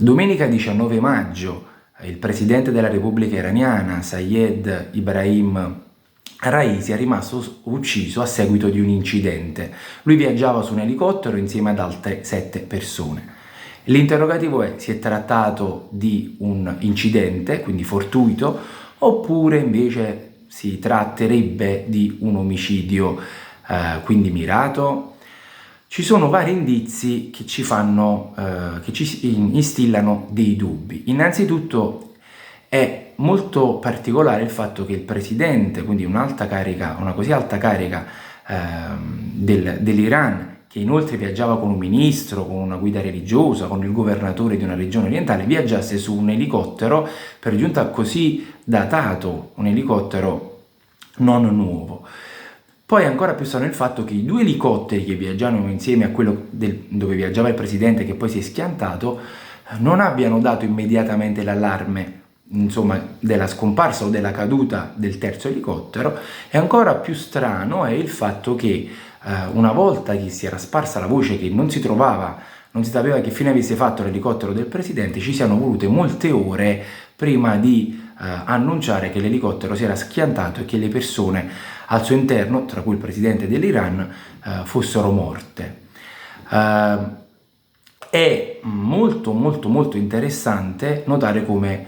Domenica 19 maggio il presidente della Repubblica Iraniana, Sayed Ibrahim Raisi, è rimasto ucciso a seguito di un incidente. Lui viaggiava su un elicottero insieme ad altre 7 persone. L'interrogativo è: si è trattato di un incidente, quindi fortuito, oppure invece si tratterebbe di un omicidio, quindi mirato? Ci sono vari indizi che ci instillano dei dubbi. Innanzitutto è molto particolare il fatto che il presidente, quindi una così alta carica dell'Iran, che inoltre viaggiava con un ministro, con una guida religiosa, con il governatore di una regione orientale, viaggiasse su un elicottero, per giunta così datato, un elicottero non nuovo. Poi ancora più strano il fatto che i 2 elicotteri che viaggiavano insieme a quello dove viaggiava il presidente, che poi si è schiantato, non abbiano dato immediatamente l'allarme, insomma, della scomparsa o della caduta del terzo elicottero. E ancora più strano è il fatto che una volta che si era sparsa la voce che non si sapeva che fine avesse fatto l'elicottero del presidente, ci siano volute molte ore prima di annunciare che l'elicottero si era schiantato e che le persone al suo interno, tra cui il presidente dell'Iran, fossero morte. È molto interessante notare come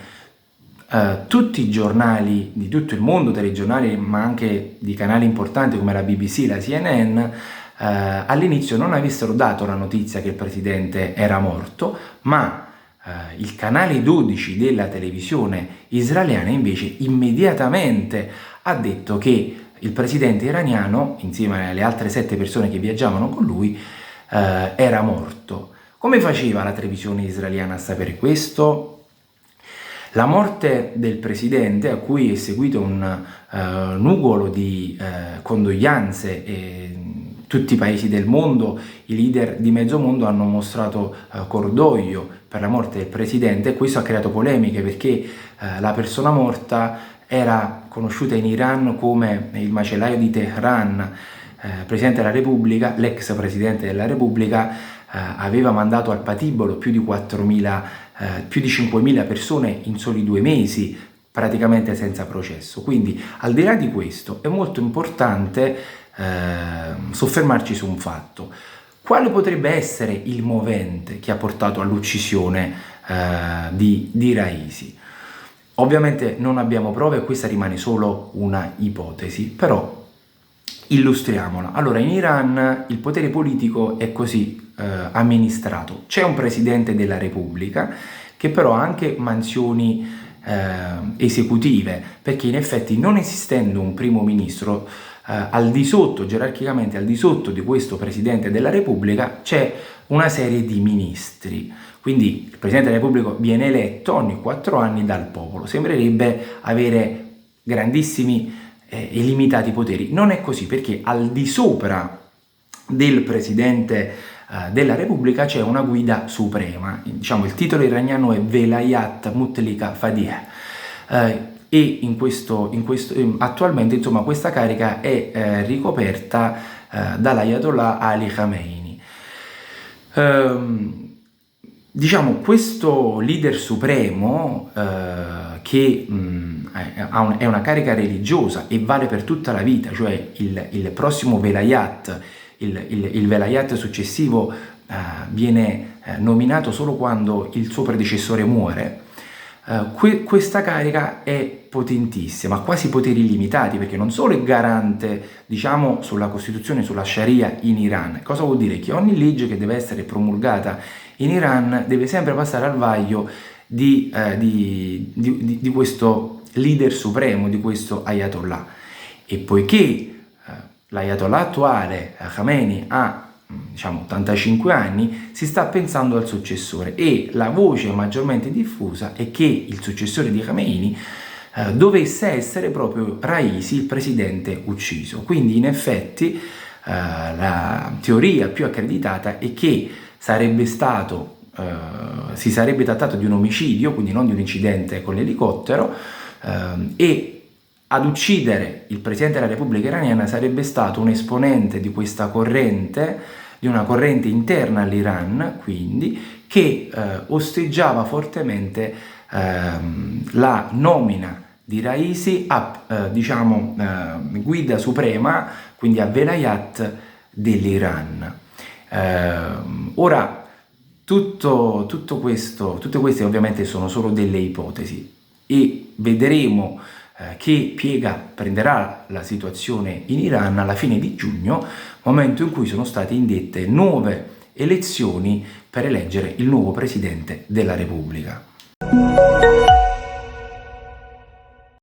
tutti i giornali di tutto il mondo, telegiornali, ma anche di canali importanti come la BBC, la CNN, all'inizio non avessero dato la notizia che il presidente era morto, ma il canale 12 della televisione israeliana invece immediatamente ha detto che il presidente iraniano, insieme alle altre 7 persone che viaggiavano con lui, era morto. Come faceva la televisione israeliana a sapere questo? La morte del presidente, a cui è seguito un nugolo di condoglianze, e tutti i paesi del mondo, i leader di mezzo mondo hanno mostrato cordoglio per la morte del presidente, e questo ha creato polemiche perché la persona morta era conosciuta in Iran come il macellaio di Teheran. Presidente della Repubblica, l'ex presidente della Repubblica, aveva mandato al patibolo più di 5.000 persone in soli 2 mesi, praticamente senza processo. Quindi, al di là di questo, è molto importante soffermarci su un fatto: quale potrebbe essere il movente che ha portato all'uccisione di Raisi? Ovviamente non abbiamo prove e questa rimane solo una ipotesi, però illustriamola. Allora, in Iran il potere politico è così amministrato: c'è un presidente della Repubblica che però ha anche mansioni esecutive, perché in effetti, non esistendo un primo ministro, gerarchicamente al di sotto di questo presidente della Repubblica c'è una serie di ministri. Quindi il presidente della Repubblica viene eletto ogni 4 anni dal popolo. Sembrerebbe avere grandissimi e limitati poteri. Non è così, perché al di sopra del presidente della Repubblica c'è una guida suprema. Diciamo, il titolo iraniano è Velayat Mutlika Fadih. E attualmente, insomma, questa carica è ricoperta dall'Ayatollah Ali Khamenei. Diciamo, questo leader supremo, che è una carica religiosa e vale per tutta la vita, cioè il prossimo Velayat, il Velayat successivo viene nominato solo quando il suo predecessore muore. Questa carica è potentissima, ha quasi poteri illimitati, perché non solo è garante, diciamo, sulla Costituzione, sulla Sharia in Iran. Cosa vuol dire? Che ogni legge che deve essere promulgata in Iran deve sempre passare al vaglio di questo leader supremo, di questo Ayatollah. E poiché l'Ayatollah attuale, Khamenei, ha 85 anni, si sta pensando al successore, e la voce maggiormente diffusa è che il successore di Khamenei dovesse essere proprio Raisi, il presidente ucciso. Quindi in effetti la teoria più accreditata è che si sarebbe trattato di un omicidio, quindi non di un incidente con l'elicottero, e ad uccidere il presidente della Repubblica Iraniana sarebbe stato un esponente di questa corrente di una corrente interna all'Iran, quindi, che osteggiava fortemente la nomina di Raisi a guida suprema, quindi a Velayat dell'Iran. Ora, tutte queste ovviamente sono solo delle ipotesi e vedremo che piega prenderà la situazione in Iran alla fine di giugno, momento in cui sono state indette nuove elezioni per eleggere il nuovo presidente della Repubblica.